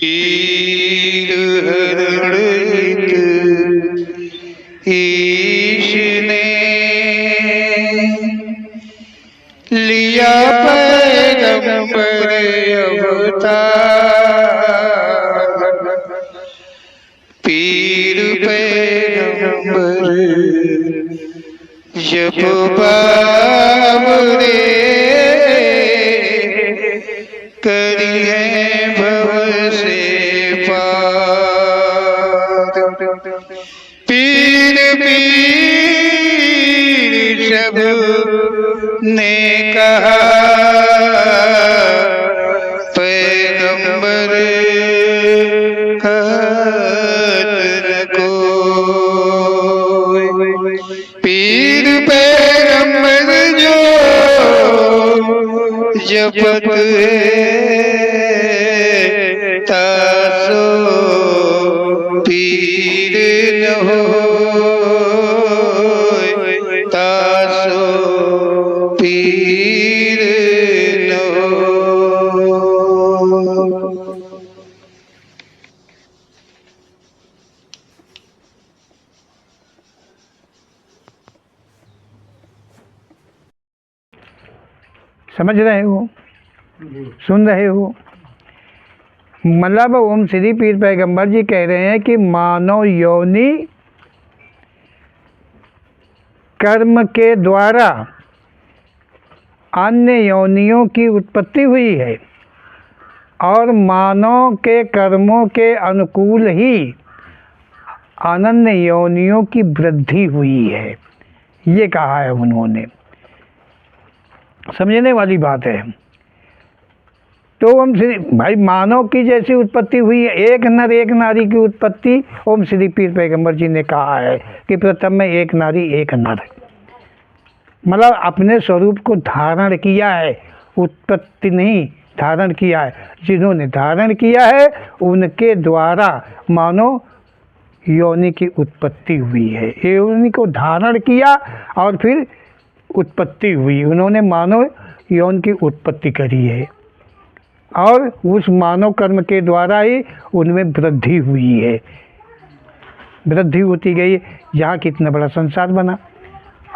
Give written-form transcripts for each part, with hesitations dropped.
पीर हरण ईश ने लिया पैगंबर अवतार। पीर पैगंबर जब बाबरे करी है भव से पार। पीर पीर सब ने कहा पैगंबर कहत न कोई। पीर पैगंबर जो जपत है तासो पीर न होय, तासो पीर न होय। समझ रहे हो, सुन रहे हो? मतलब ओम श्री पीर पैगंबर जी कह रहे हैं कि मानव योनि कर्म के द्वारा अन्य योनियों की उत्पत्ति हुई है और मानव के कर्मों के अनुकूल ही अनन्य योनियों की वृद्धि हुई है, ये कहा है उन्होंने। समझने वाली बात है। तो ओम श्री भाई मानव की जैसी उत्पत्ति हुई है, एक नर एक नारी की उत्पत्ति ओम श्री पीर पैगंबर जी ने कहा है कि प्रथम में एक नारी एक नर, मतलब अपने स्वरूप को धारण किया है, उत्पत्ति नहीं धारण किया है। जिन्होंने धारण किया है उनके द्वारा मानव योनि की उत्पत्ति हुई है। योनि को धारण किया और फिर उत्पत्ति हुई, उन्होंने मानव यौन की उत्पत्ति करी है और उस मानव कर्म के द्वारा ही उनमें वृद्धि हुई है। वृद्धि होती गई, यहाँ कितना बड़ा संसार बना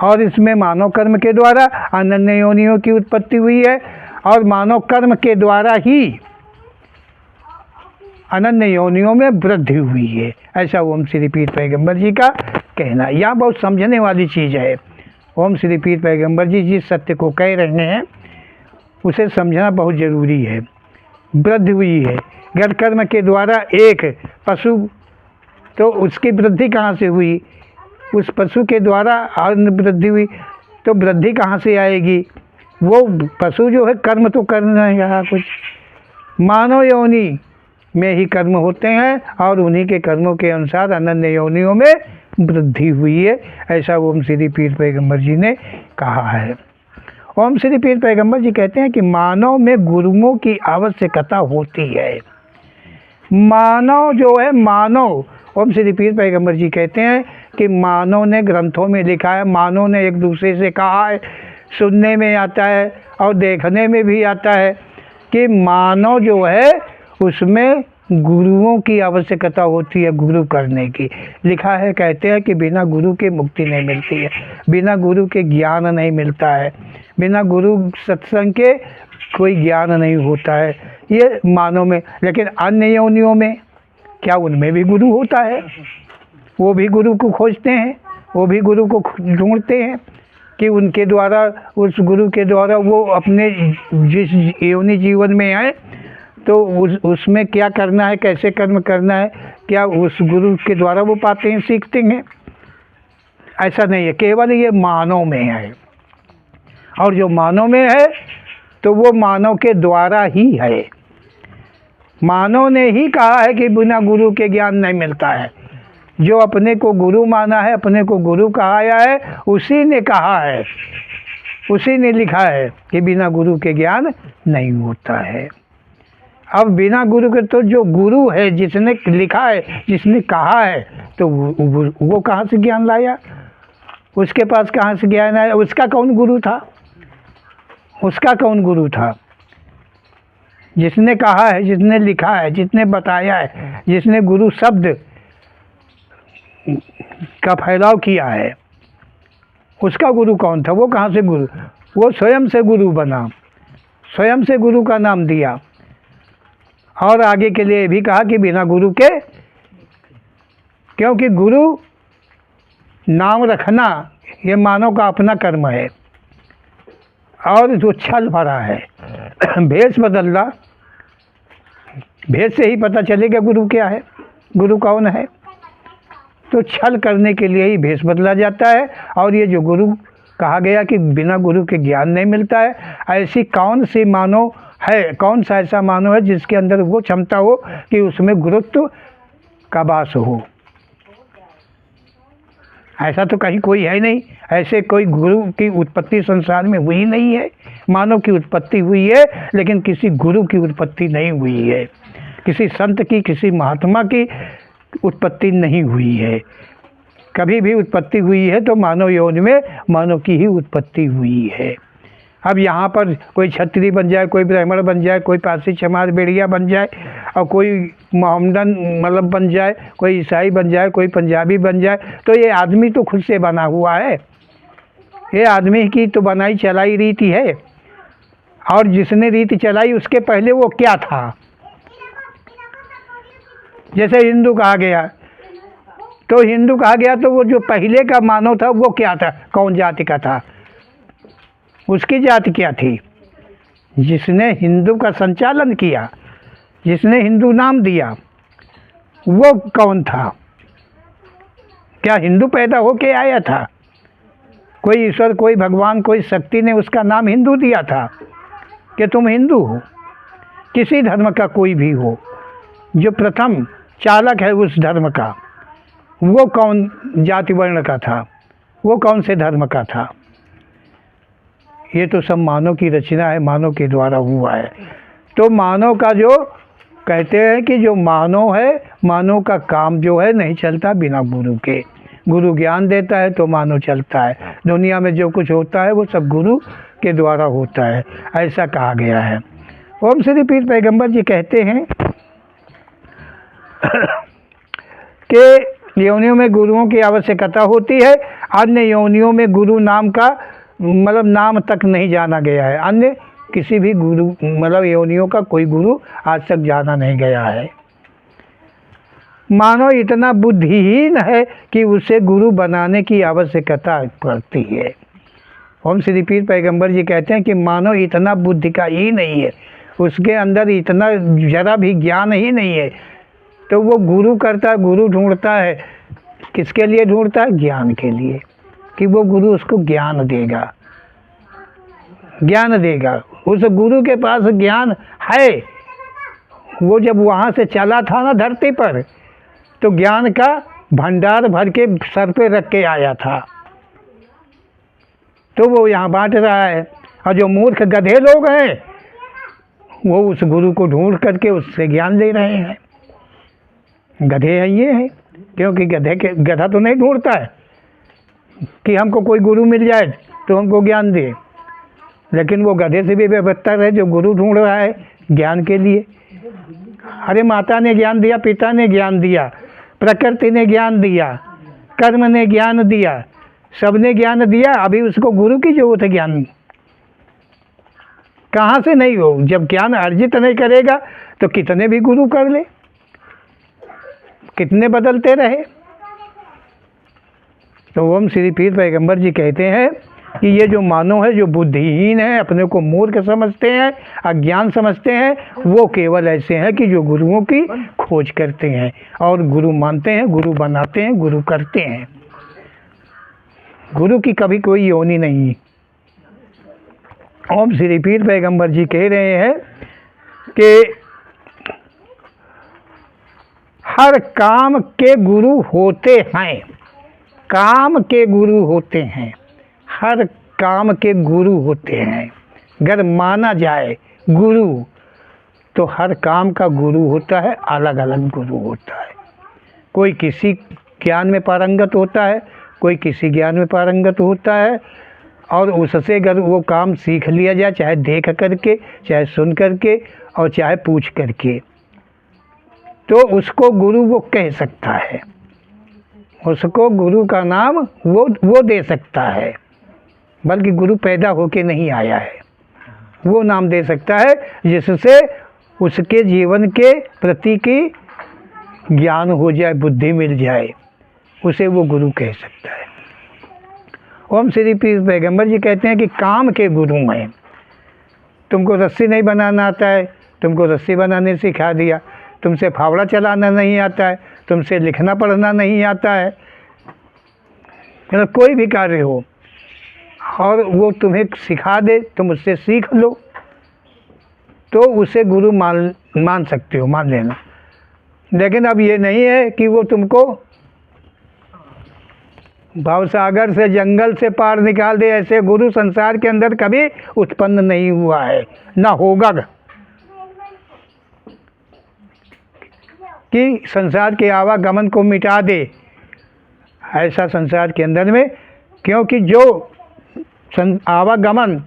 और इसमें मानव कर्म के द्वारा अनन्य योनियों की उत्पत्ति हुई है और मानव कर्म के द्वारा ही अनन्य योनियों में वृद्धि हुई है। ऐसा ओम श्री पीर पैगंबर जी का कहना। यहाँ बहुत समझने वाली चीज़ है। ओम श्री पीर पैगंबर जी जिस सत्य को कह रहे हैं उसे समझना बहुत ज़रूरी है। वृद्धि हुई है, घर कर्म के द्वारा एक पशु, तो उसकी वृद्धि कहाँ से हुई? उस पशु के द्वारा अन्न वृद्धि हुई, तो वृद्धि कहाँ से आएगी? वो पशु जो है कर्म तो कर नहीं रहा कुछ, मानव योनि में ही कर्म होते हैं और उन्हीं के कर्मों के अनुसार अनन्य योनियों में वृद्धि हुई है। ऐसा ओम श्री पीर पैगंबर जी ने कहा है। ओम श्री पीर पैगंबर जी कहते हैं कि मानव में गुरुओं की आवश्यकता होती है। मानव जो है, मानव ओम श्री पीर पैगंबर जी कहते हैं कि मानव ने ग्रंथों में लिखा है, मानव ने एक दूसरे से कहा है, सुनने में आता है और देखने में भी आता है कि मानव जो है उसमें गुरुओं की आवश्यकता होती है, गुरु करने की। लिखा है, कहते हैं कि बिना गुरु के मुक्ति नहीं मिलती है, बिना गुरु के ज्ञान नहीं मिलता है, बिना गुरु सत्संग के कोई ज्ञान नहीं होता है, ये मानव में। लेकिन अन्य योनियों में क्या उनमें भी गुरु होता है? वो भी गुरु को खोजते हैं, वो भी गुरु को ढूंढते हैं कि उनके द्वारा, उस गुरु के द्वारा वो अपने जिस योनि जीवन में आए तो उसमें क्या करना है, कैसे कर्म करना है, क्या उस गुरु के द्वारा वो पाते हैं, सीखते हैं। ऐसा नहीं है, केवल ये मानव में है। और जो मानव में है तो वो मानव के द्वारा ही है। मानव ने ही कहा है कि बिना गुरु के ज्ञान नहीं मिलता है। जो अपने को गुरु माना है, अपने को गुरु कहाया है, उसी ने कहा है, उसी ने लिखा है कि बिना गुरु के ज्ञान नहीं होता है। अब बिना गुरु के, तो जो गुरु है, जिसने लिखा है, जिसने कहा है, तो वो कहाँ से ज्ञान लाया? उसके पास कहाँ से ज्ञान आया? उसका कौन गुरु था? उसका कौन गुरु था? जिसने कहा है, जिसने लिखा है, जिसने बताया है, जिसने गुरु शब्द का फैलाव किया है, उसका गुरु कौन था? वो कहाँ से गुरु? वो स्वयं से गुरु बना, स्वयं से गुरु का नाम दिया। और आगे के लिए भी कहा कि बिना गुरु के, क्योंकि गुरु नाम रखना ये मानव का अपना कर्म है। और जो छल भरा है, भेष बदलना, भेष से ही पता चलेगा गुरु क्या है, गुरु कौन है। तो छल करने के लिए ही भेष बदला जाता है। और ये जो गुरु कहा गया कि बिना गुरु के ज्ञान नहीं मिलता है, ऐसी कौन सी मानव है, कौन सा ऐसा मानव है जिसके अंदर वो क्षमता हो कि उसमें गुरुत्व का वास हो? ऐसा तो कहीं कोई है नहीं। ऐसे कोई गुरु की उत्पत्ति संसार में हुई नहीं है। मानव की उत्पत्ति हुई है, लेकिन किसी गुरु की उत्पत्ति नहीं हुई है, किसी संत की, किसी महात्मा की उत्पत्ति नहीं हुई है। कभी भी उत्पत्ति हुई है तो मानव योनि में मानव की ही उत्पत्ति हुई है। अब यहाँ पर कोई क्षत्रिय बन जाए, कोई ब्राह्मण बन जाए, कोई पारसी चमार बेड़िया बन जाए, और कोई मोहम्मदन मतलब बन जाए, कोई ईसाई बन जाए, कोई पंजाबी बन जाए, तो ये आदमी तो खुद से बना हुआ है। ये आदमी की तो बनाई चलाई रीति है। और जिसने रीति चलाई उसके पहले वो क्या था? जैसे हिंदू कहा गया, तो हिंदू कहा गया तो वो जो पहले का मानव था वो क्या था, कौन जाति का था, उसकी जाति क्या थी? जिसने हिंदू का संचालन किया, जिसने हिंदू नाम दिया, वो कौन था? क्या हिंदू पैदा होके आया था? कोई ईश्वर, कोई भगवान, कोई शक्ति ने उसका नाम हिंदू दिया था कि तुम हिंदू हो? किसी धर्म का कोई भी हो, जो प्रथम चालक है उस धर्म का, वो कौन जाति वर्ण का था, वो कौन से धर्म का था? ये तो सब मानव की रचना है, मानव के द्वारा हुआ है। तो मानव का जो कहते हैं कि जो मानव है, मानव का काम जो है नहीं चलता बिना गुरु के। गुरु ज्ञान देता है तो मानव चलता है। दुनिया में जो कुछ होता है वो सब गुरु के द्वारा होता है, ऐसा कहा गया है। ओम श्री पीर पैगंबर जी कहते हैं कि योनियों में गुरुओं की आवश्यकता होती है। अन्य योनियों में गुरु नाम का मतलब नाम तक नहीं जाना गया है। अन्य किसी भी गुरु मतलब योनियों का कोई गुरु आज तक जाना नहीं गया है। मानव इतना बुद्धिहीन है कि उसे गुरु बनाने की आवश्यकता पड़ती है। ओम श्री पीर पैगंबर जी कहते हैं कि मानव इतना बुद्धि का ही नहीं है, उसके अंदर इतना जरा भी ज्ञान ही नहीं है, तो वो गुरु करता है, गुरु ढूंढता है। किसके लिए ढूंढता है? ज्ञान के लिए, कि वो गुरु उसको ज्ञान देगा, ज्ञान देगा। उस गुरु के पास ज्ञान है। वो जब वहाँ से चला था ना धरती पर, तो ज्ञान का भंडार भर के सर पे रख के आया था, तो वो यहाँ बांट रहा है। और जो मूर्ख गधे लोग हैं वो उस गुरु को ढूंढ करके उससे ज्ञान ले रहे हैं। गधे हैं ये हैं, क्योंकि गधा तो नहीं ढूंढता है कि हमको कोई गुरु मिल जाए तो हमको ज्ञान दे, लेकिन वो गधे से भी बेहतर है जो गुरु ढूंढ रहा है ज्ञान के लिए। अरे माता ने ज्ञान दिया, पिता ने ज्ञान दिया, प्रकृति ने ज्ञान दिया, कर्म ने ज्ञान दिया, सबने ज्ञान दिया। अभी उसको गुरु की जरूरत है। ज्ञान कहाँ से नहीं हो? जब ज्ञान अर्जित नहीं करेगा तो कितने भी गुरु कर ले, कितने बदलते रहे। तो ओम श्री पीर पैगंबर जी कहते हैं कि ये जो मानव है, जो बुद्धिहीन है, अपने को मूर्ख समझते हैं, अज्ञान समझते हैं, वो केवल ऐसे हैं कि जो गुरुओं की खोज करते हैं और गुरु मानते हैं, गुरु बनाते हैं, गुरु करते हैं। गुरु की कभी कोई योनि नहीं। ओम श्री पीर पैगंबर जी कह रहे हैं कि हर काम के गुरु होते हैं, काम के गुरु होते हैं, हर काम के गुरु होते हैं। अगर माना जाए गुरु तो हर काम का गुरु होता है, अलग अलग गुरु होता है। कोई किसी ज्ञान में पारंगत होता है, कोई किसी ज्ञान में पारंगत होता है, और उससे अगर वो काम सीख लिया जाए, चाहे देख करके, चाहे सुन करके, और चाहे पूछ करके, तो उसको गुरु वो कह सकता है, उसको गुरु का नाम वो दे सकता है, बल्कि गुरु पैदा होके नहीं आया है। वो नाम दे सकता है जिससे उसके जीवन के प्रति की ज्ञान हो जाए, बुद्धि मिल जाए, उसे वो गुरु कह सकता है। ओम श्री पीर पैगंबर जी कहते हैं कि काम के गुरु हैं। तुमको रस्सी नहीं बनाना आता है, तुमको रस्सी बनाने सिखा दिया। तुमसे फावड़ा चलाना नहीं आता है, तुमसे लिखना पढ़ना नहीं आता है, मतलब कोई भी कार्य हो और वो तुम्हें सिखा दे, तुम उससे सीख लो, तो उसे गुरु मान सकते हो, मान लेना। लेकिन अब ये नहीं है कि वो तुमको भवसागर से, जंगल से पार निकाल दे। ऐसे गुरु संसार के अंदर कभी उत्पन्न नहीं हुआ है, ना होगा कि संसार के आवागमन को मिटा दे, ऐसा संसार के अंदर में। क्योंकि जो आवागमन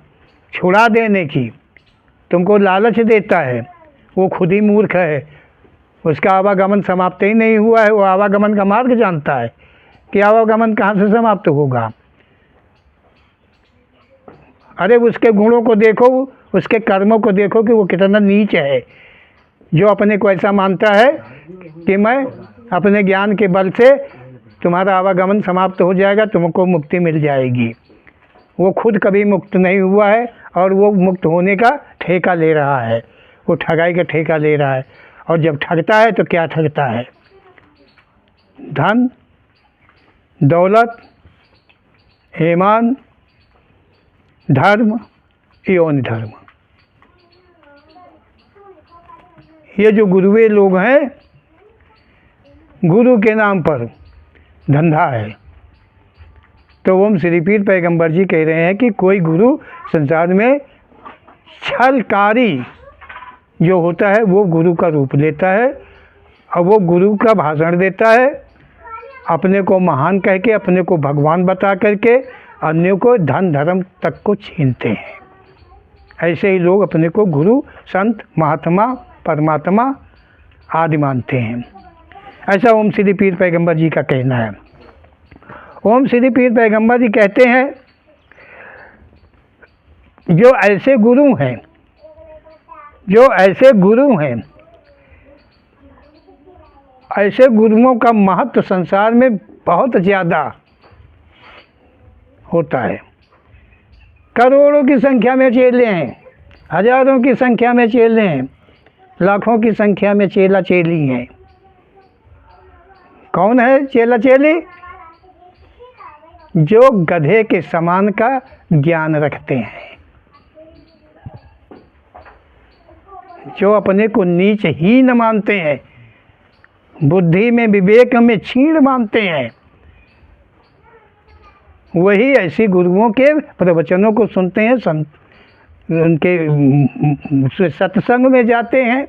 छुड़ा देने की तुमको लालच देता है, वो खुद ही मूर्ख है। उसका आवागमन समाप्त ही नहीं हुआ है, वो आवागमन का मार्ग जानता है कि आवागमन कहाँ से समाप्त होगा। अरे उसके गुणों को देखो, उसके कर्मों को देखो कि वो कितना नीच है, जो अपने को ऐसा मानता है कि मैं अपने ज्ञान के बल से तुम्हारा आवागमन समाप्त हो जाएगा, तुमको मुक्ति मिल जाएगी। वो खुद कभी मुक्त नहीं हुआ है और वो मुक्त होने का ठेका ले रहा है, वो ठगाई का ठेका ले रहा है। और जब ठगता है तो क्या ठगता है? धन, दौलत, ईमान, धर्म, यौन धर्म। ये जो गुरुए लोग हैं, गुरु के नाम पर धंधा है। तो ओम श्री पीर पैगंबर जी कह रहे हैं कि कोई गुरु संसार में छलकारी जो होता है वो गुरु का रूप लेता है, और वो गुरु का भाषण देता है, अपने को महान कह के, अपने को भगवान बता करके अन्यों को धन धर्म तक को छीनते हैं। ऐसे ही लोग अपने को गुरु, संत, महात्मा, परमात्मा आदि मानते हैं। ऐसा ओम श्री पीर पैगंबर जी का कहना है। ओम श्री पीर पैगंबर जी कहते हैं जो ऐसे गुरु हैं, ऐसे गुरुओं का महत्व संसार में बहुत ज़्यादा होता है। करोड़ों की संख्या में चेले हैं, हजारों की संख्या में चेले हैं, लाखों की संख्या में चेला चेली हैं। कौन है चेला चेली? जो गधे के समान का ज्ञान रखते हैं, जो अपने को नीच ही न मानते हैं, बुद्धि में, विवेक में क्षीण मानते हैं, वही ऐसी गुरुओं के प्रवचनों को सुनते हैं, उनके सत्संग में जाते हैं,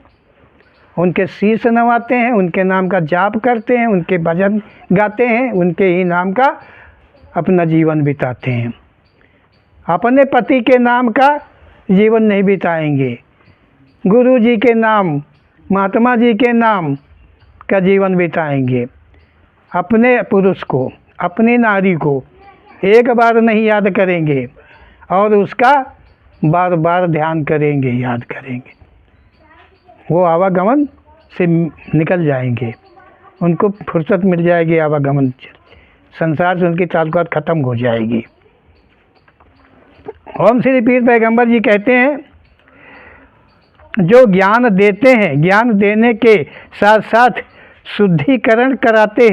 उनके शीश नवाते हैं, उनके नाम का जाप करते हैं, उनके भजन गाते हैं, उनके ही नाम का अपना जीवन बिताते हैं। अपने पति के नाम का जीवन नहीं बिताएंगे, गुरु जी के नाम, महात्मा जी के नाम का जीवन बिताएंगे। अपने पुरुष को, अपनी नारी को एक बार नहीं याद करेंगे और उसका बार बार ध्यान करेंगे, याद करेंगे। वो आवागमन से निकल जाएंगे, उनको फुर्सत मिल जाएगी, आवागमन संसार से उनकी ताल्लुकात ख़त्म हो जाएगी। ओम श्री पीर पैगंबर जी कहते हैं जो ज्ञान देते हैं, ज्ञान देने के साथ साथ शुद्धिकरण कराते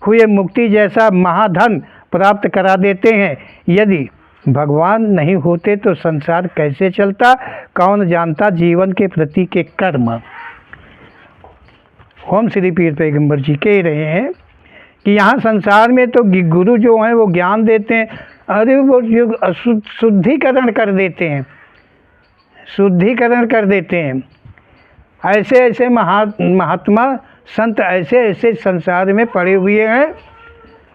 हुए मुक्ति जैसा महाधन प्राप्त करा देते हैं। यदि भगवान नहीं होते तो संसार कैसे चलता, कौन जानता जीवन के प्रति के कर्म। ओम श्री पीर पैगंबर जी कह रहे हैं कि यहाँ संसार में तो गुरु जो हैं वो ज्ञान देते हैं, अरे वो जो शुद्धिकरण कर देते हैं, शुद्धिकरण कर देते हैं। ऐसे ऐसे महात्मा संत ऐसे ऐसे संसार में पड़े हुए हैं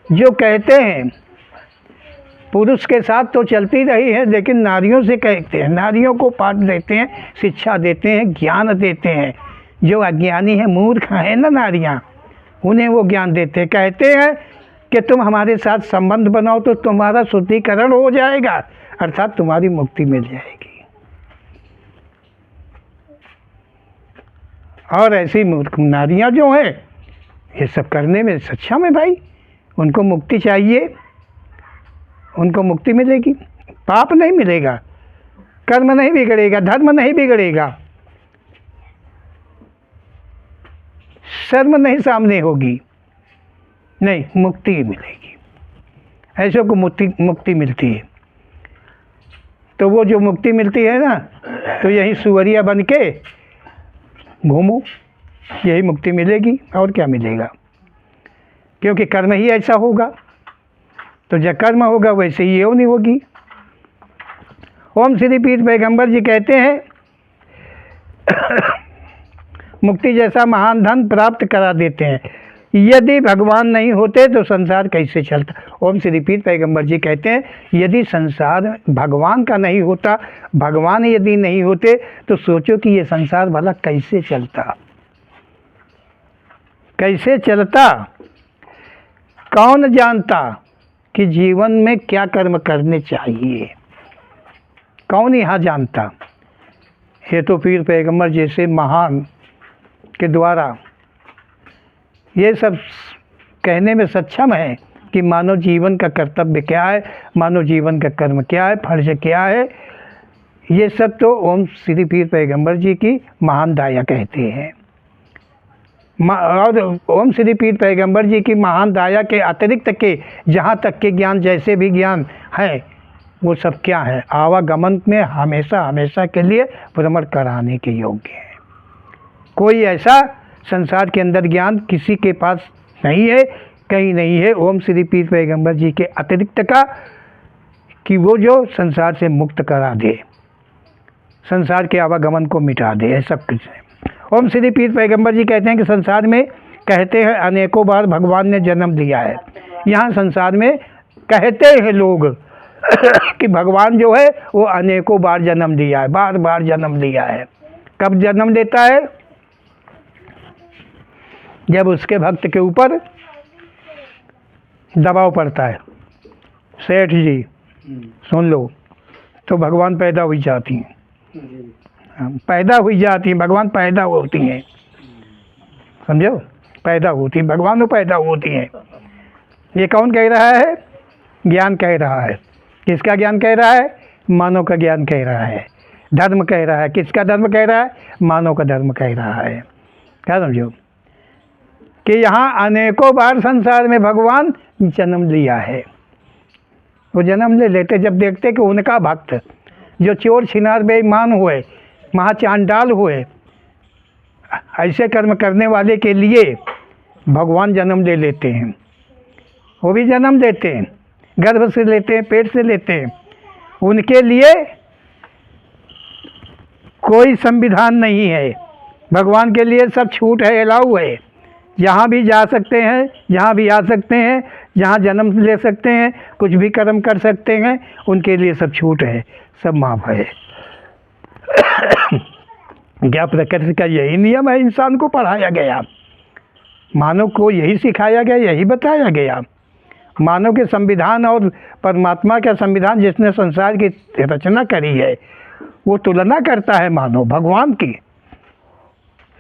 जो कहते हैं पुरुष के साथ तो चलती रही है, लेकिन नारियों से कहते हैं, नारियों को पाठ देते हैं, शिक्षा देते हैं, ज्ञान देते हैं। जो अज्ञानी है, मूर्ख है ना नारियां, उन्हें वो ज्ञान देते हैं। कहते हैं कि तुम हमारे साथ संबंध बनाओ तो तुम्हारा शुद्धिकरण हो जाएगा, अर्थात तुम्हारी मुक्ति मिल जाएगी। और ऐसी मूर्ख नारियां जो हैं, ये सब करने में सक्षम है भाई। उनको मुक्ति चाहिए, उनको मुक्ति मिलेगी, पाप नहीं मिलेगा, कर्म नहीं बिगड़ेगा, धर्म नहीं बिगड़ेगा, शर्म नहीं सामने होगी, नहीं, मुक्ति मिलेगी। ऐसों को मुक्ति मिलती है। तो वो जो मुक्ति मिलती है ना, तो यही सुअरिया बन के घूमो, यही मुक्ति मिलेगी। और क्या मिलेगा? क्योंकि कर्म ही ऐसा होगा। तो जब कर्म होगा वैसे ही योनि होगी। ओम श्री पीर पैगंबर जी कहते हैं मुक्ति जैसा महान धन प्राप्त करा देते हैं। यदि भगवान नहीं होते तो संसार कैसे चलता? ओम श्री पीर पैगंबर जी कहते हैं यदि संसार भगवान का नहीं होता, भगवान यदि नहीं होते, तो सोचो कि ये संसार भला कैसे चलता, कैसे चलता? कौन जानता कि जीवन में क्या कर्म करने चाहिए? कौन यहाँ जानता? ये तो पीर पैगंबर जैसे महान के द्वारा ये सब कहने में सक्षम है कि मानव जीवन का कर्तव्य क्या है, मानव जीवन का कर्म क्या है, फर्ज क्या है। ये सब तो ओम श्री पीर पैगंबर जी की महान दाया कहते हैं। और ओम श्री पीर पैगंबर जी की महान दाया के अतिरिक्त के जहाँ तक के ज्ञान, जैसे भी ज्ञान है, वो सब क्या है? आवागमन में हमेशा हमेशा के लिए भ्रमण कराने के योग्य है। कोई ऐसा संसार के अंदर ज्ञान किसी के पास नहीं है, कहीं नहीं है ओम श्री पीर पैगंबर जी के अतिरिक्त का, कि वो जो संसार से मुक्त करा दे, संसार के आवागमन को मिटा दे। ऐसा कुछ है। ओम श्री पीर पैगंबर जी कहते हैं कि संसार में कहते हैं अनेकों बार भगवान ने जन्म लिया है। यहाँ संसार में कहते हैं लोग कि भगवान जो है वो अनेकों बार जन्म लिया है, बार बार जन्म लिया है। कब जन्म लेता है? जब उसके भक्त के ऊपर दबाव पड़ता है। सेठ जी सुन लो, तो भगवान पैदा हुई जाती हैं, पैदा हुई जाती हैं, भगवान पैदा होती हैं, समझो, पैदा होती हैं, भगवान वो पैदा होती हैं। ये कौन कह रहा है? ज्ञान कह रहा है। किसका ज्ञान कह रहा है? मानव का ज्ञान कह रहा है। धर्म कह रहा है। किसका धर्म कह रहा है? मानव का धर्म कह रहा है। क्या समझो कि यहाँ अनेकों बार संसार में भगवान जन्म लिया है। वो जन्म ले लेते जब देखते कि उनका भक्त जो चोर छिनार बेईमान हुए, महाचांडाल हुए, ऐसे कर्म करने वाले के लिए भगवान जन्म ले लेते हैं। वो भी जन्म लेते हैं, गर्भ से लेते हैं, पेट से लेते हैं। उनके लिए कोई संविधान नहीं है। भगवान के लिए सब छूट है, अलाउ है। जहाँ भी जा सकते हैं, जहाँ भी आ सकते हैं, जहाँ जन्म ले सकते हैं, कुछ भी कर्म कर सकते हैं, उनके लिए सब छूट है, सब माफ है। क्या प्रकृति का यही नियम है? इंसान को पढ़ाया गया, मानव को यही सिखाया गया, यही बताया गया। मानव के संविधान और परमात्मा का संविधान जिसने संसार की रचना करी है, वो तुलना करता है मानव भगवान की।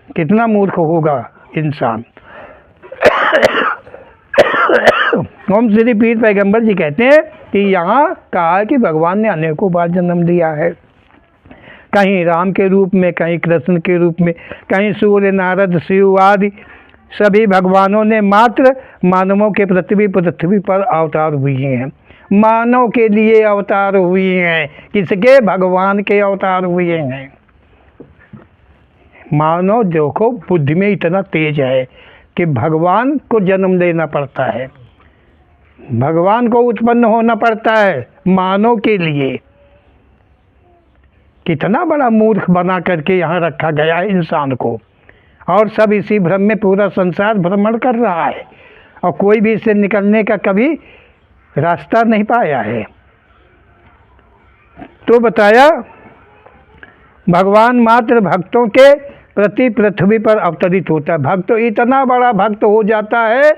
कितना मूर्ख होगा इंसान। ओम श्री पीर पैगंबर जी कहते हैं कि यहाँ कहा है कि भगवान ने अनेकों बार जन्म लिया है। कहीं राम के रूप में, कहीं कृष्ण के रूप में, कहीं सूर्य, नारद, शिव आदि सभी भगवानों ने मात्र मानवों के पृथ्वी पर अवतार हुए हैं। मानव के लिए अवतार हुए हैं। किसके? भगवान के अवतार हुए हैं। मानव देखो बुद्धि में इतना तेज है कि भगवान को जन्म लेना पड़ता है, भगवान को उत्पन्न होना पड़ता है मानव के लिए। कितना बड़ा मूर्ख बना करके यहाँ रखा गया है इंसान को, और सब इसी भ्रम में पूरा संसार भ्रमण कर रहा है, और कोई भी इससे निकलने का कभी रास्ता नहीं पाया है। तो बताया भगवान मात्र भक्तों के प्रति पृथ्वी पर अवतरित होता है। भक्त इतना बड़ा भक्त हो जाता है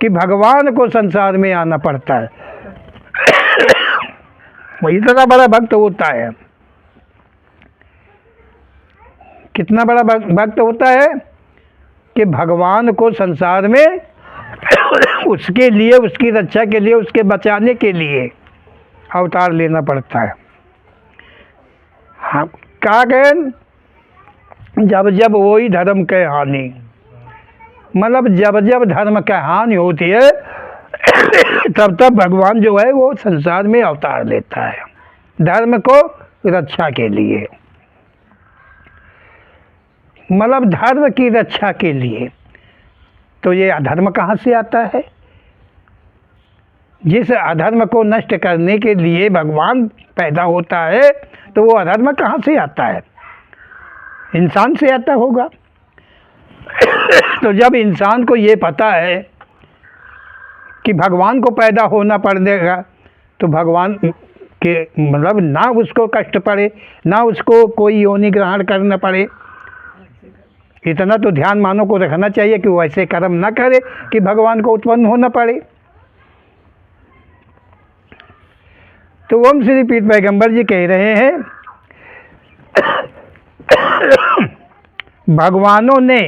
कि भगवान को संसार में आना पड़ता है। वो इतना बड़ा भक्त होता है। कितना बड़ा भक्त होता है कि भगवान को संसार में उसके लिए, उसकी रक्षा के लिए, उसके बचाने के लिए अवतार लेना पड़ता है। हाँ, क्या कहें, जब जब वही धर्म के हानि, मतलब जब जब धर्म की हानि होती है तब तब भगवान जो है वो संसार में अवतार लेता है धर्म को रक्षा के लिए, मतलब धर्म की रक्षा के लिए। तो ये अधर्म कहाँ से आता है? जिस अधर्म को नष्ट करने के लिए भगवान पैदा होता है, तो वो अधर्म कहाँ से आता है? इंसान से आता होगा। तो जब इंसान को ये पता है कि भगवान को पैदा होना पड़ेगा, तो भगवान के मतलब ना उसको कष्ट पड़े, ना उसको कोई योनि ग्रहण करना पड़े, इतना तो ध्यान मानव को रखना चाहिए कि वो ऐसे कर्म ना करे कि भगवान को उत्पन्न होना पड़े। तो ओम श्री पीर पैगंबर जी कह रहे हैं भगवानों ने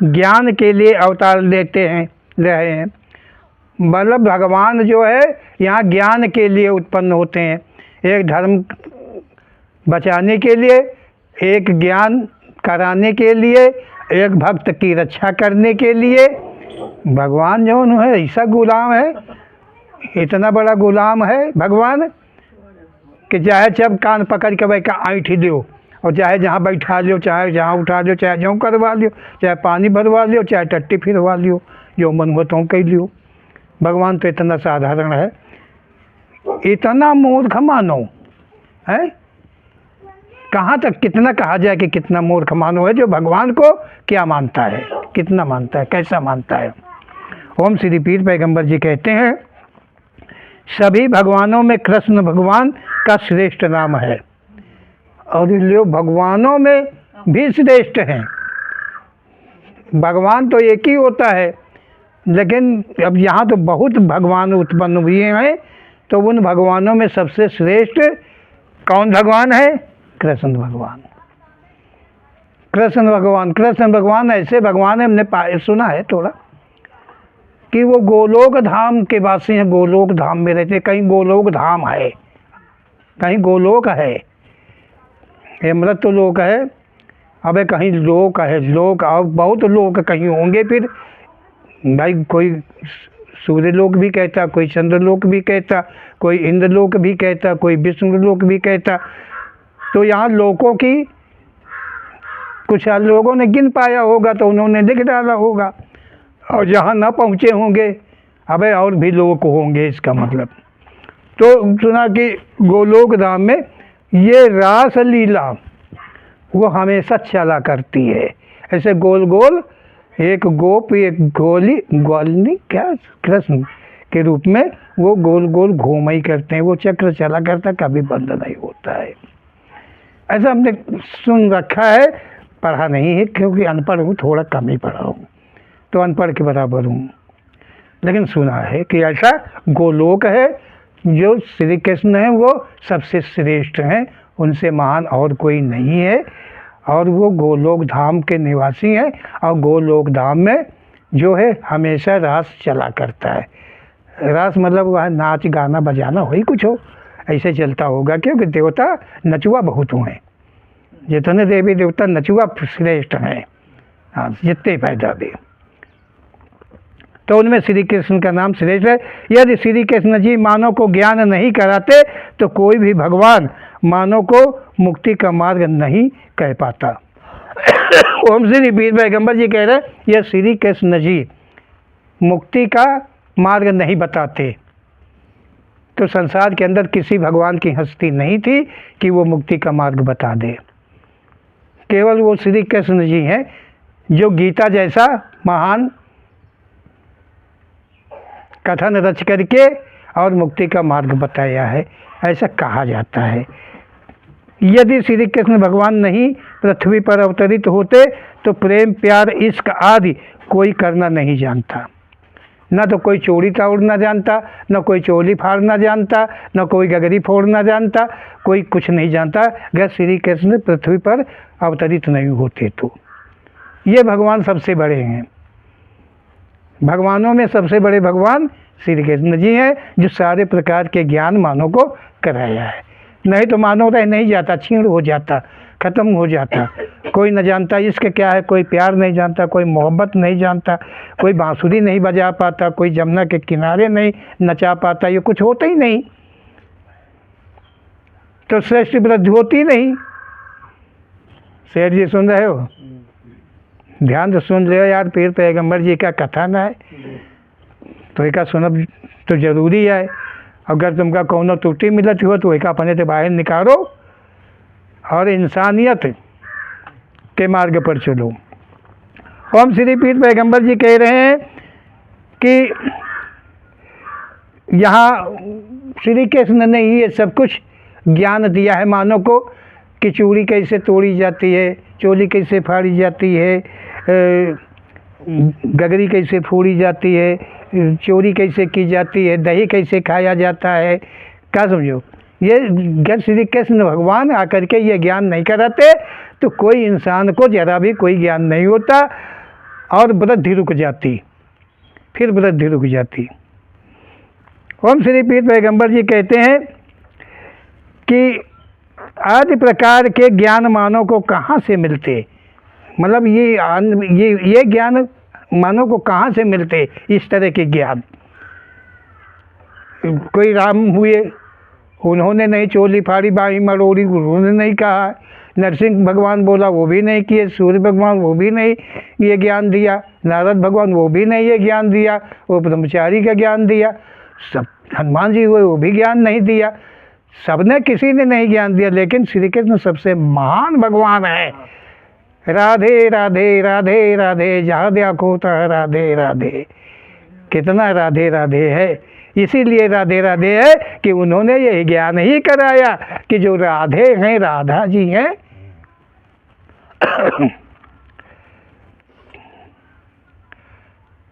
ज्ञान के लिए अवतार लेते हैं रहे हैं, मतलब भगवान जो है यहाँ ज्ञान के लिए उत्पन्न होते हैं। एक धर्म बचाने के लिए, एक ज्ञान कराने के लिए, एक भक्त की रक्षा करने के लिए। भगवान जो है ऐसा गुलाम है, इतना बड़ा गुलाम है भगवान कि चाहे जब कान पकड़ के बैठा ऐंठ दो, और चाहे जहाँ बैठा लो, चाहे जहाँ उठा लो, चाहे जौं करवा लो, चाहे पानी भरवा लो, चाहे टट्टी फिरवा लो, जो मन हो तो कह लियो। भगवान तो इतना साधारण है, इतना मूर्ख मानो है। कहाँ तक कितना कहा जाए कि कितना मूर्ख मानो है जो भगवान को क्या मानता है, कितना मानता है, कैसा मानता है। ओम श्री पीर पैगंबर जी कहते हैं सभी भगवानों में कृष्ण भगवान का श्रेष्ठ नाम है, और लोग भगवानों में भी श्रेष्ठ हैं। भगवान तो एक ही होता है, लेकिन अब यहाँ तो बहुत भगवान उत्पन्न हुए हैं, तो उन भगवानों में सबसे श्रेष्ठ कौन भगवान है? कृष्ण भगवान। कृष्ण भगवान, कृष्ण भगवान ऐसे भगवान है, हमने सुना है थोड़ा कि वो गोलोक धाम के वासी हैं, गोलोक धाम में रहते। कहीं गोलोक धाम है, कहीं गोलोक है, अमृत लोक है, अबे कहीं लोक है, लोक और बहुत लोक कहीं होंगे। फिर भाई कोई सूर्य लोक भी कहता, कोई चंद्र लोक भी कहता, कोई इंद्र लोक भी कहता, कोई विष्णु लोक भी कहता। तो यहाँ लोकों की कुछ लोगों ने गिन पाया होगा तो उन्होंने लिख डाला होगा, और जहाँ ना पहुँचे होंगे अबे और भी लोक होंगे, इसका मतलब। तो सुना कि गोलोक धाम में ये रास लीला वो हमेशा चला करती है, ऐसे गोल गोल, एक गोप एक गोली गोलनी क्या कृष्ण के रूप में वो गोल गोल घूम ही करते हैं, वो चक्र चला करता, कभी बंद नहीं होता है। ऐसा हमने सुन रखा है, पढ़ा नहीं है क्योंकि अनपढ़ हूँ, थोड़ा कम ही पढ़ा हूँ, तो अनपढ़ के बराबर हूँ, लेकिन सुना है कि ऐसा गोलोक है, जो श्री कृष्ण हैं वो सबसे श्रेष्ठ हैं, उनसे महान और कोई नहीं है, और वो गोलोक धाम के निवासी हैं। और गोलोक धाम में जो है हमेशा रास चला करता है। रास मतलब वह नाच गाना बजाना हो ही कुछ हो, ऐसे चलता होगा, क्योंकि देवता नचुआ बहुत हुए, जितने देवी देवता नचुआ श्रेष्ठ हैं, हाँ जितने पैदा भी, तो उनमें श्री कृष्ण का नाम श्रेष्ठ है। यदि श्री कृष्ण जी मानव को ज्ञान नहीं कराते तो कोई भी भगवान मानव को मुक्ति का मार्ग नहीं कह पाता। ओम श्री पीर पैगंबर जी कह रहे हैं यह श्री कृष्ण जी मुक्ति का मार्ग नहीं बताते तो संसार के अंदर किसी भगवान की हस्ती नहीं थी कि वो मुक्ति का मार्ग बता दे। केवल वो श्री कृष्ण जी हैं जो गीता जैसा महान कथन रच करके और मुक्ति का मार्ग बताया है। ऐसा कहा जाता है। यदि श्री कृष्ण भगवान नहीं पृथ्वी पर अवतरित होते तो प्रेम प्यार इश्क आदि कोई करना नहीं जानता। न तो कोई चोरी तोड़ना जानता, न कोई चोली फाड़ना जानता, न कोई गगरी फोड़ना जानता, कोई कुछ नहीं जानता अगर श्री कृष्ण पृथ्वी पर अवतरित नहीं होते तो। ये भगवान सबसे बड़े हैं। भगवानों में सबसे बड़े भगवान श्री कृष्ण जी हैं, जो सारे प्रकार के ज्ञान मानव को कराया है। नहीं तो मानव रह नहीं जाता, छीण हो जाता, ख़त्म हो जाता। कोई न जानता इश्क क्या है, कोई प्यार नहीं जानता, कोई मोहब्बत नहीं जानता, कोई बांसुरी नहीं बजा पाता, कोई जमुना के किनारे नहीं नचा पाता, ये कुछ होता ही नहीं तो श्रेष्ठ वृद्धि होती नहीं। शेर जी सुन रहे हो? ध्यान से सुन रहे हो यार, पीर पैगंबर जी का कथन है तो एक सुनब तो जरूरी है। अगर तुमका कौनो त्रुटि मिलत हो तो एक अपने से बाहर निकालो और इंसानियत के मार्ग पर चलो। ओम श्री पीर पैगंबर जी कह रहे हैं कि यहाँ श्री कृष्ण ने ये सब कुछ ज्ञान दिया है मानव को कि चूड़ी कैसे तोड़ी जाती है, चोली कैसे फाड़ी जाती है, गगरी कैसे फोड़ी जाती है, चोरी कैसे की जाती है, दही कैसे खाया जाता है। क्या समझो, ये जब श्री कृष्ण भगवान आकर के ये ज्ञान नहीं कराते तो कोई इंसान को ज़रा भी कोई ज्ञान नहीं होता और वृद्धि रुक जाती, फिर वृद्धि रुक जाती। ओम श्री पीर पैगंबर जी कहते हैं कि आदि प्रकार के ज्ञान मानव को कहाँ से मिलते, मतलब ये ज्ञान मानव को कहाँ से मिलते, इस तरह के ज्ञान। कोई राम हुए, उन्होंने नहीं चोली फाड़ी बाई मरोड़ी, उन्होंने नहीं कहा। नरसिंह भगवान बोला, वो भी नहीं किए। सूर्य भगवान, वो भी नहीं ये ज्ञान दिया। नारद भगवान, वो भी नहीं ये ज्ञान दिया। वो ब्रह्मचारी का ज्ञान दिया। सब हनुमान जी हुए, वो भी ज्ञान नहीं दिया। सबने किसी ने नहीं ज्ञान दिया, लेकिन श्री कृष्ण सबसे महान भगवान है। राधे राधे राधे राधे, जहाँ देखो तो राधे राधे। कितना राधे राधे है, इसीलिए राधे राधे है कि उन्होंने यही ज्ञान ही कराया कि जो राधे हैं, राधा जी हैं।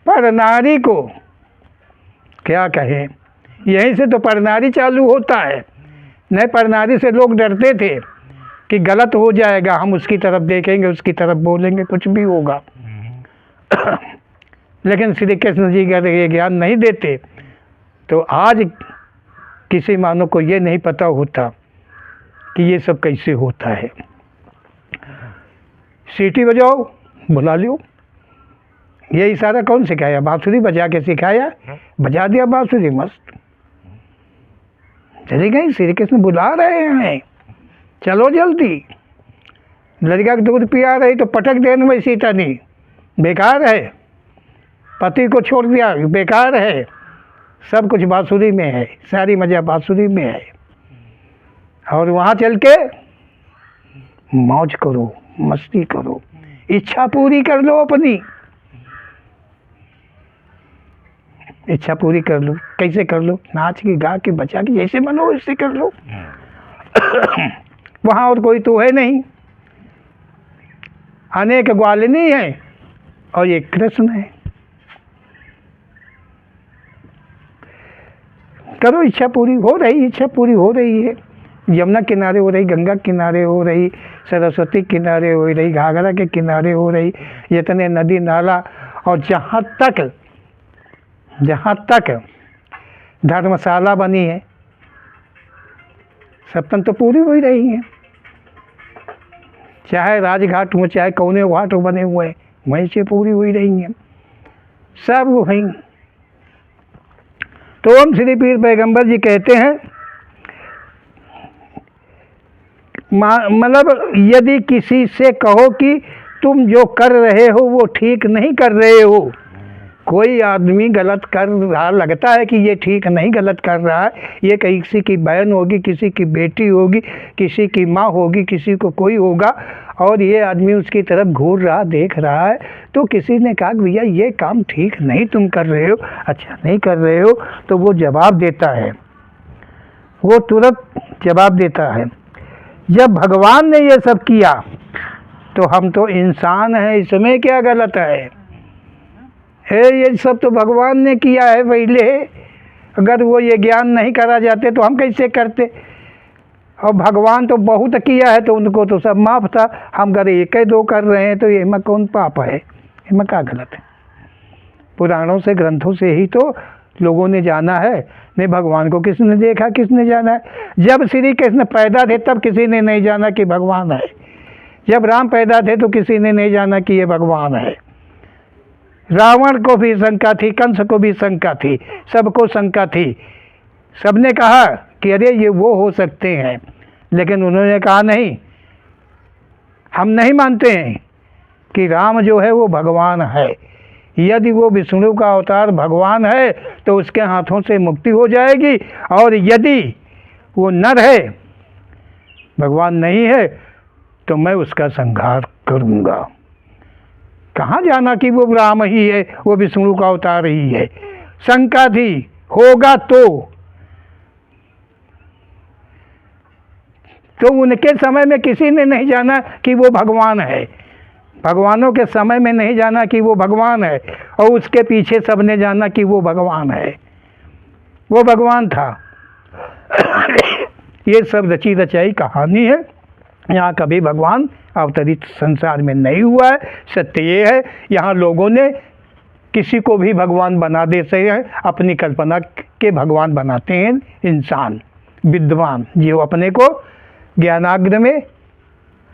पर नारी को क्या कहें, यहीं से तो परनारी चालू होता है। नहीं, परनारी से लोग डरते थे कि गलत हो जाएगा, हम उसकी तरफ देखेंगे, उसकी तरफ बोलेंगे, कुछ भी होगा। लेकिन श्री कृष्ण जी अगर ये ज्ञान नहीं देते तो आज किसी मानव को ये नहीं पता होता कि ये सब कैसे होता है। सीटी बजाओ, बुला लो, ये इशारा कौन सिखाया? बांसुरी बजा के सिखाया, बजा दिया बांसुरी, मस्त चली गई। श्री कृष्ण बुला रहे हैं, चलो जल्दी। लड़का का दूध पिया रही तो पटक देने में सीता नहीं, बेकार है। पति को छोड़ दिया, बेकार है। सब कुछ बांसुरी में है, सारी मजा बांसुरी में है। और वहाँ चल के मौज करो, मस्ती करो, इच्छा पूरी कर लो अपनी। इच्छा पूरी कर लो, कैसे कर लो? नाच के, गा के, बचा के, जैसे मन हो वैसे कर लो। वहाँ और कोई तो है नहीं, अनेक ग्वालिनी है और ये कृष्ण है। करो, इच्छा पूरी हो रही, इच्छा पूरी हो रही है। यमुना किनारे हो रही, गंगा किनारे हो रही, सरस्वती किनारे हो रही, घाघरा के किनारे हो रही, इतने नदी नाला। और जहाँ तक धर्मशाला बनी है, सपन तो पूरी हो ही रही है। चाहे राजघाट हो, चाहे कौने घाट बने हुए हैं, वहीं से पूरी हो ही रही हैं, सब वहीं। तो ओम श्री पीर पैगंबर जी कहते हैं, मतलब यदि किसी से कहो कि तुम जो कर रहे हो वो ठीक नहीं कर रहे हो, कोई आदमी गलत कर रहा, लगता है कि ये ठीक नहीं गलत कर रहा है, ये किसी की बहन होगी, किसी की बेटी होगी, किसी की माँ होगी, किसी को कोई होगा, और ये आदमी उसकी तरफ घूर रहा, देख रहा है, तो किसी ने कहा भैया ये काम ठीक नहीं तुम कर रहे हो, अच्छा नहीं कर रहे हो, तो वो जवाब देता है, वो तुरंत जवाब देता है, जब भगवान ने ये सब किया तो हम तो इंसान हैं, इसमें क्या गलत है? ये सब तो भगवान ने किया है पहले, अगर वो ये ज्ञान नहीं करा जाते तो हम कैसे करते? और भगवान तो बहुत किया है तो उनको तो सब माफ था, हम अगर एक ही दो कर रहे हैं तो ये में कौन पाप है? इसमें क्या गलत है? पुराणों से, ग्रंथों से ही तो लोगों ने जाना है। नहीं, भगवान को किसने देखा, किसने जाना है? जब श्री कृष्ण पैदा थे तब किसी ने नहीं जाना कि भगवान है। जब राम पैदा थे तो किसी ने नहीं जाना कि ये भगवान है। रावण को भी शंका थी, कंस को भी शंका थी, सबको शंका थी। सबने कहा कि अरे ये वो हो सकते हैं, लेकिन उन्होंने कहा नहीं, हम नहीं मानते हैं कि राम जो है वो भगवान है। यदि वो विष्णु का अवतार भगवान है तो उसके हाथों से मुक्ति हो जाएगी, और यदि वो नर है, भगवान नहीं है, तो मैं उसका संहार करूँगा। कहाँ जाना कि वो राम ही है, वो विष्णु का अवतार ही है। शंका थी, होगा तो उनके समय में किसी ने नहीं जाना कि वो भगवान है। भगवानों के समय में नहीं जाना कि वो भगवान है, और उसके पीछे सबने जाना कि वो भगवान है, वो भगवान था। ये सब रची रचाई कहानी है। यहाँ कभी भगवान अवतरित संसार में नहीं हुआ है। सत्य ये है, यहाँ लोगों ने किसी को भी भगवान बना देते हैं, अपनी कल्पना के भगवान बनाते हैं। इंसान विद्वान जो अपने को ज्ञानाग्र में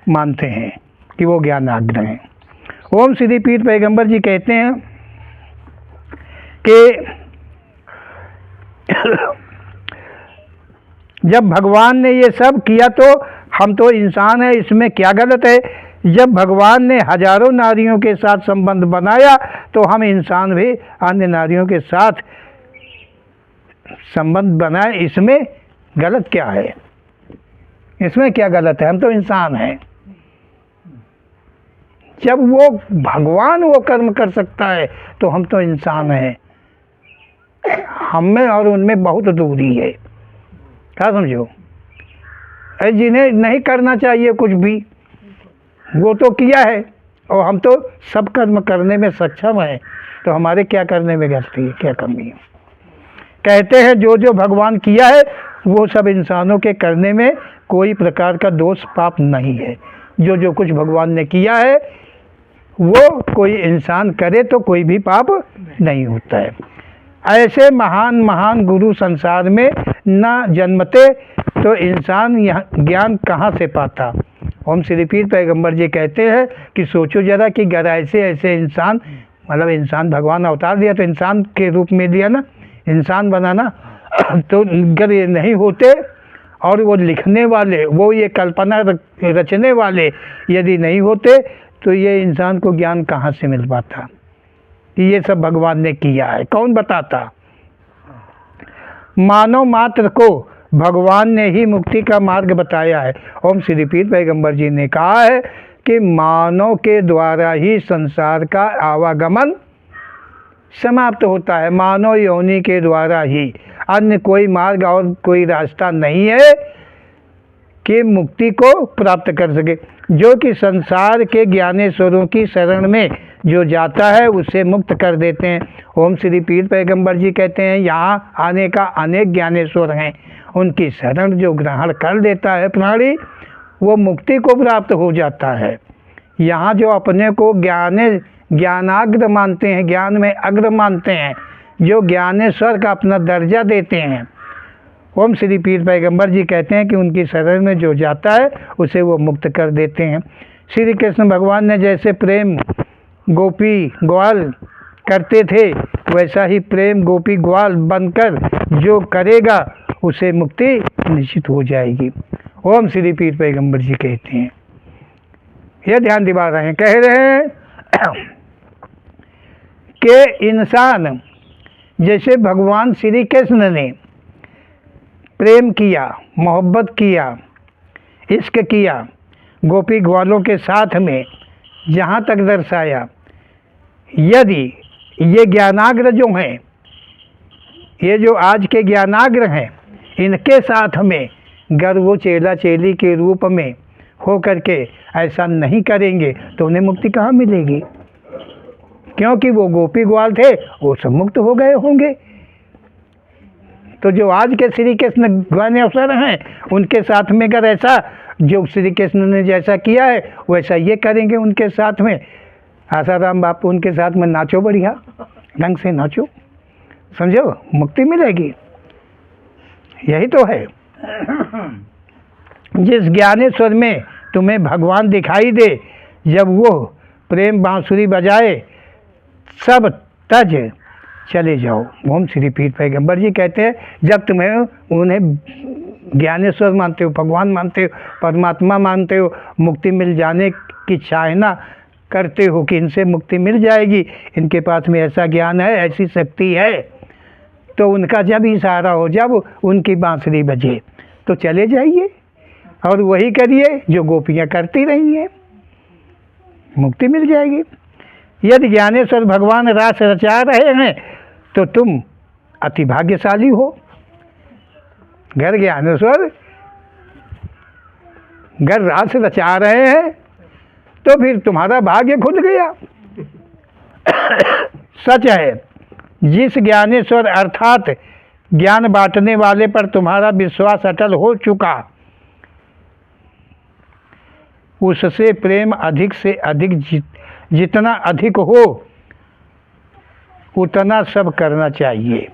मानते हैं कि वो ज्ञानाग्र हैं। ओम श्री पीर पैगंबर जी कहते हैं कि जब भगवान ने ये सब किया तो हम तो इंसान हैं, इसमें क्या गलत है? जब भगवान ने हजारों नारियों के साथ संबंध बनाया तो हम इंसान भी अन्य नारियों के साथ संबंध बनाए, इसमें गलत क्या है? इसमें क्या गलत है? हम तो इंसान हैं। जब वो भगवान वो कर्म कर सकता है तो हम तो इंसान हैं। हम में और उनमें बहुत दूरी है। क्या समझो? जिन्हें नहीं करना चाहिए कुछ भी, वो तो किया है, और हम तो सब कर्म करने में सक्षम हैं, तो हमारे क्या करने में गलती है, क्या कमी है? कहते हैं जो जो भगवान किया है वो सब इंसानों के करने में कोई प्रकार का दोष पाप नहीं है। जो जो कुछ भगवान ने किया है वो कोई इंसान करे तो कोई भी पाप नहीं होता है। ऐसे महान महान गुरु संसार में न जन्मते तो इंसान यहाँ ज्ञान कहाँ से पाता? ओम श्री पीर पैगंबर जी कहते हैं कि सोचो जरा कि अगर ऐसे ऐसे इंसान, मतलब इंसान भगवान अवतार दिया तो इंसान के रूप में दिया ना, इंसान बनाना, तो अगर ये नहीं होते और वो लिखने वाले, वो ये कल्पना रचने वाले यदि नहीं होते तो ये इंसान को ज्ञान कहाँ से मिल पाता कि ये सब भगवान ने किया है? कौन बताता? मानव मात्र को भगवान ने ही मुक्ति का मार्ग बताया है। ओम श्री पीर पैगंबर जी ने कहा है कि मानव के द्वारा ही संसार का आवागमन समाप्त होता है। मानव योनि के द्वारा ही, अन्य कोई मार्ग और कोई रास्ता नहीं है कि मुक्ति को प्राप्त कर सके। जो कि संसार के ज्ञानेश्वरों की शरण में जो जाता है उसे मुक्त कर देते हैं। ओम श्री पीर पैगंबर जी कहते हैं यहाँ आने का अनेक ज्ञानेश्वर हैं, उनकी शरण जो ग्रहण कर लेता है प्राणी, वो मुक्ति को प्राप्त हो जाता है। यहाँ जो अपने को ज्ञानाग्र मानते हैं, ज्ञान में अग्र मानते हैं, जो ज्ञानेश्वर का अपना दर्जा देते हैं, ओम श्री पीर पैगंबर जी कहते हैं कि उनकी शरण में जो जाता है उसे वो मुक्त कर देते हैं। श्री कृष्ण भगवान ने जैसे प्रेम गोपी ग्वाल करते थे, वैसा ही प्रेम गोपी ग्वाल बनकर जो करेगा उसे मुक्ति निश्चित हो जाएगी। ओम श्री पीर पैगंबर जी कहते हैं, यह ध्यान दिवा रहे हैं, कह रहे हैं कि इंसान जैसे भगवान श्री कृष्ण ने प्रेम किया, मोहब्बत किया, इश्क किया गोपी ग्वालों के साथ में, जहाँ तक दर्शाया, यदि ये ज्ञानाग्र जो हैं, ये जो आज के ज्ञानाग्र हैं, इनके साथ में अगर वो चेला चेली के रूप में हो करके ऐसा नहीं करेंगे तो उन्हें मुक्ति कहाँ मिलेगी? क्योंकि वो गोपी ग्वाल थे, वो सब मुक्त हो गए होंगे। तो जो आज के श्री कृष्ण ज्ञानेश्वर हैं, उनके साथ में अगर ऐसा जो श्री कृष्ण ने जैसा किया है वैसा ये करेंगे उनके साथ में, आसाराम बापू उनके साथ में नाचो, बढ़िया ढंग से नाचो, समझो, मुक्ति मिलेगी। यही तो है। जिस ज्ञानेश्वर में तुम्हें भगवान दिखाई दे, जब वो प्रेम बांसुरी बजाए, सब तज चले जाओ। ओम श्री पीर पैगंबर जी कहते हैं, जब तुम्हें उन्हें ज्ञानेश्वर मानते हो, भगवान मानते हो, परमात्मा मानते हो, मुक्ति मिल जाने की चाहना करते हो कि इनसे मुक्ति मिल जाएगी, इनके पास में ऐसा ज्ञान है, ऐसी शक्ति है, तो उनका जब इशारा हो, जब उनकी बांसुरी बजे तो चले जाइए और वही करिए जो गोपियाँ करती रही हैं, मुक्ति मिल जाएगी। यदि ज्ञानेश्वर भगवान रास रचा रहे हैं तो तुम अति भाग्यशाली हो। घर ज्ञानेश्वर घर रास रचा रहे हैं तो फिर तुम्हारा भाग्य खुल गया। सच है, जिस ज्ञानेश्वर अर्थात ज्ञान बांटने वाले पर तुम्हारा विश्वास अटल हो चुका, उससे प्रेम अधिक से अधिक जितना अधिक हो उतना सब करना चाहिए।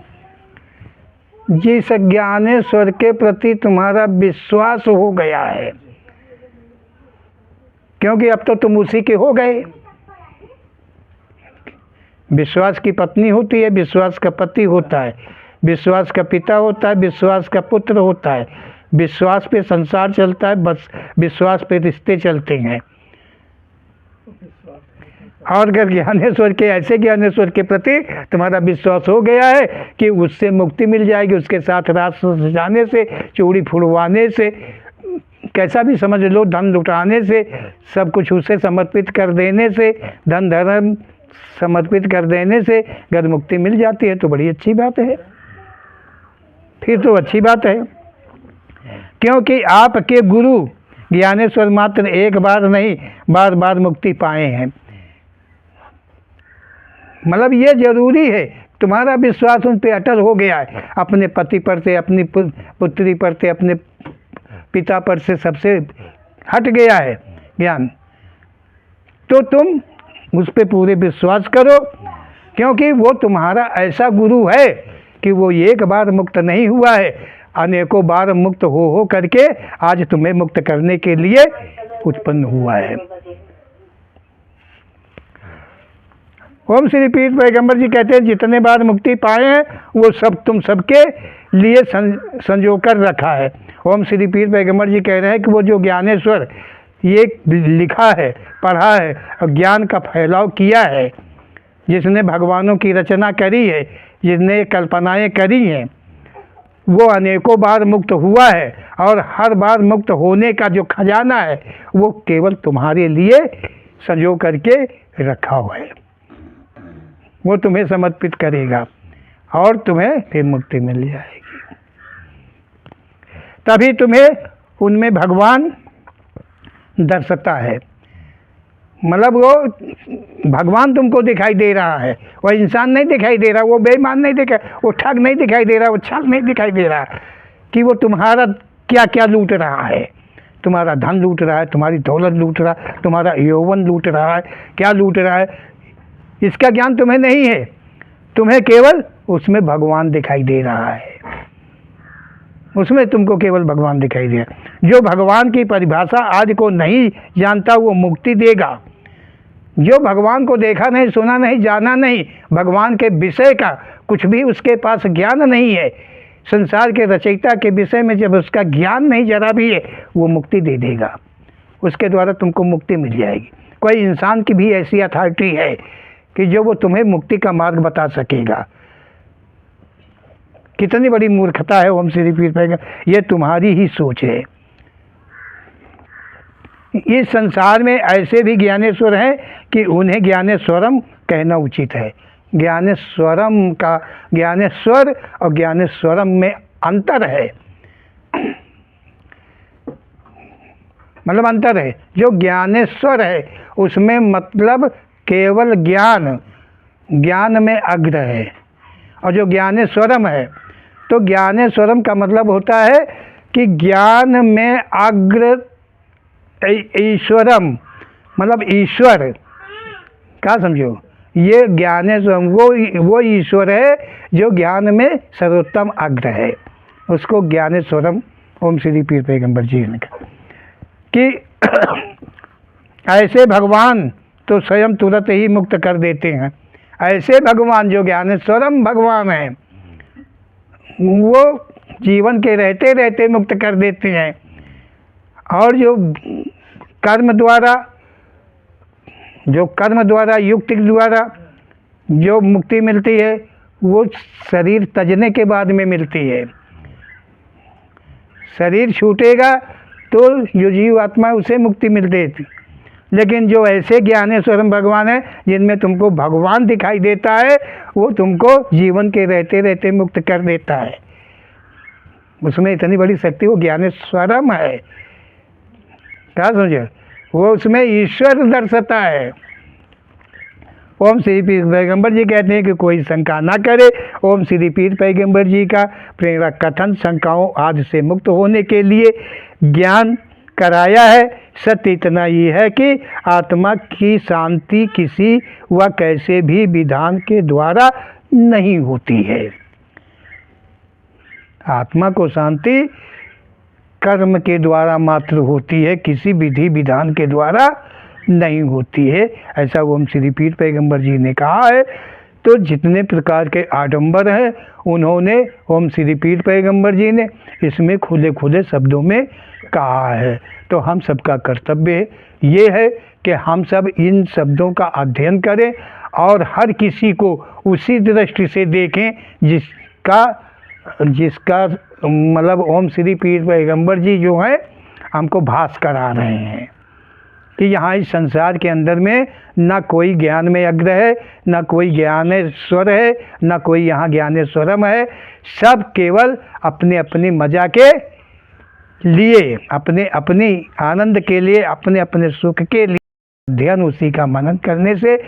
जिस ज्ञानेश्वर के प्रति तुम्हारा विश्वास हो गया है, क्योंकि अब तो तुम उसी के हो गए। विश्वास की पत्नी होती है, विश्वास का पति होता है, विश्वास का पिता होता है, विश्वास का पुत्र होता है, विश्वास पे संसार चलता है, बस विश्वास पे रिश्ते चलते हैं। और अगर ज्ञानेश्वर के ऐसे ज्ञानेश्वर के प्रति तुम्हारा विश्वास हो गया है कि उससे मुक्ति मिल जाएगी, उसके साथ रास जाने से, चूड़ी फुड़वाने से, कैसा भी समझ लो, धन लुटाने से, सब कुछ उसे समर्पित कर देने से, धन धर्म समर्पित कर देने से अगर मुक्ति मिल जाती है तो बड़ी अच्छी बात है। फिर तो अच्छी बात है, क्योंकि आपके गुरु ज्ञानेश्वर मात्र एक बार नहीं, बार बार मुक्ति पाए हैं। मतलब ये जरूरी है, तुम्हारा विश्वास उन पे अटल हो गया है, अपने पति पर से, अपनी पुत्री पर से, अपने पिता पर से, सबसे हट गया है ज्ञान, तो तुम उस पे पूरे विश्वास करो, क्योंकि वो तुम्हारा ऐसा गुरु है कि वो एक बार मुक्त नहीं हुआ है, अनेकों बार मुक्त हो करके आज तुम्हें मुक्त करने के लिए उत्पन्न हुआ है। ओम श्री पीर पैगंबर जी कहते हैं, जितने बार मुक्ति पाए हैं वो सब तुम सबके लिए संजो कर रखा है। ओम श्री पीर पैगंबर जी कह रहे हैं कि वो जो ज्ञानेश्वर ये लिखा है, पढ़ा है और ज्ञान का फैलाव किया है, जिसने भगवानों की रचना करी है, जिसने कल्पनाएं करी हैं, वो अनेकों बार मुक्त हुआ है और हर बार मुक्त होने का जो खजाना है वो केवल तुम्हारे लिए संजो करके रखा हुआ है। वो तुम्हें समर्पित करेगा और तुम्हें फिर मुक्ति मिल जाएगी। तभी तुम्हें उनमें भगवान दर्शता है। मतलब वो भगवान तुमको दिखाई दे रहा है, वो इंसान नहीं दिखाई दे रहा, वो बेईमान नहीं दिखाई, वो ठग नहीं दिखाई दे रहा, वो छल नहीं दिखाई दे रहा कि वो तुम्हारा क्या क्या लूट रहा है। तुम्हारा धन लूट रहा है, तुम्हारी दौलत लूट रहा है, तुम्हारा यौवन लूट रहा है, क्या लूट रहा है, इसका ज्ञान तुम्हें नहीं है। तुम्हें केवल उसमें भगवान दिखाई दे रहा है, उसमें तुमको केवल भगवान दिखाई दे। जो भगवान की परिभाषा आज को नहीं जानता वो मुक्ति देगा। जो भगवान को देखा नहीं, सुना नहीं, जाना नहीं, भगवान के विषय का कुछ भी उसके पास ज्ञान नहीं है, संसार के रचयिता के विषय में जब उसका ज्ञान नहीं जरा भी है, वो मुक्ति दे देगा। उसके द्वारा तुमको मुक्ति मिल जाएगी। कोई इंसान की भी ऐसी अथॉरिटी है कि जो वो तुम्हें मुक्ति का मार्ग बता सकेगा। कितनी बड़ी मूर्खता है ओम श्री पीर पैगंबर, ये तुम्हारी ही सोच है। इस संसार में ऐसे भी ज्ञानेश्वर हैं कि उन्हें ज्ञानेश्वरम कहना उचित है। ज्ञानेश्वरम का, ज्ञानेश्वर और ज्ञानेश्वरम में अंतर है। मतलब अंतर है। जो ज्ञानेश्वर है उसमें मतलब केवल ज्ञान, ज्ञान में अग्र है। और जो ज्ञानेश्वरम है, तो ज्ञानेश्वरम का मतलब होता है कि ज्ञान में अग्र ईश्वरम, मतलब ईश्वर क्या समझो, ये ज्ञानेश्वरम वो ईश्वर है जो ज्ञान में सर्वोत्तम अग्र है, उसको ज्ञानेश्वरम ओम श्री पीर पैगंबर जी ने कहा कि ऐसे भगवान तो स्वयं तुरंत ही मुक्त कर देते हैं। ऐसे भगवान जो ज्ञानेश्वरम भगवान हैं वो जीवन के रहते रहते मुक्त कर देते हैं। और जो कर्म द्वारा युक्ति द्वारा जो मुक्ति मिलती है वो शरीर तजने के बाद में मिलती है। शरीर छूटेगा तो जो जीव आत्मा है उसे मुक्ति मिलती है। लेकिन जो ऐसे ज्ञानेश्वरम भगवान है जिनमें तुमको भगवान दिखाई देता है वो तुमको जीवन के रहते रहते मुक्त कर देता है। उसमें इतनी बड़ी शक्ति वो ज्ञानेश्वरम है, क्या समझे, वो उसमें ईश्वर दर्शाता है। ओम श्री पीर पैगंबर जी कहते हैं कि कोई शंका ना करे। ओम श्री पीर पैगंबर जी का प्रेरक कथन शंकाओं आदि से मुक्त होने के लिए ज्ञान कराया है। सत्य इतना ही है कि आत्मा की शांति किसी व कैसे भी विधान के द्वारा नहीं होती है। आत्मा को शांति कर्म के द्वारा मात्र होती है, किसी विधि विधान के द्वारा नहीं होती है, ऐसा ओम श्री पीर पैगंबर जी ने कहा है। तो जितने प्रकार के आडंबर हैं उन्होंने ओम श्री पीर पैगंबर जी ने इसमें खुले खुले शब्दों में कहा है। तो हम सबका कर्तव्य ये है कि हम सब इन शब्दों का अध्ययन करें और हर किसी को उसी दृष्टि से देखें जिसका मतलब ओम श्री पीर पैगंबर जी जो है हमको भास करा रहे हैं कि यहाँ इस संसार के अंदर में ना कोई ज्ञान में अग्र है, ना कोई ज्ञानेश्वर है, ना कोई यहाँ ज्ञानेश्वरम है। सब केवल अपने अपने मजा के लिए, अपने अपनी आनंद के लिए, अपने अपने सुख के लिए ध्यान उसी का मनन करने से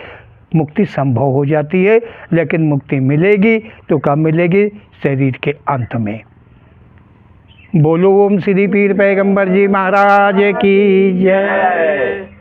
मुक्ति संभव हो जाती है। लेकिन मुक्ति मिलेगी तो कब मिलेगी? शरीर के अंत में। बोलो ओम श्री पीर पैगंबर जी महाराज की जय।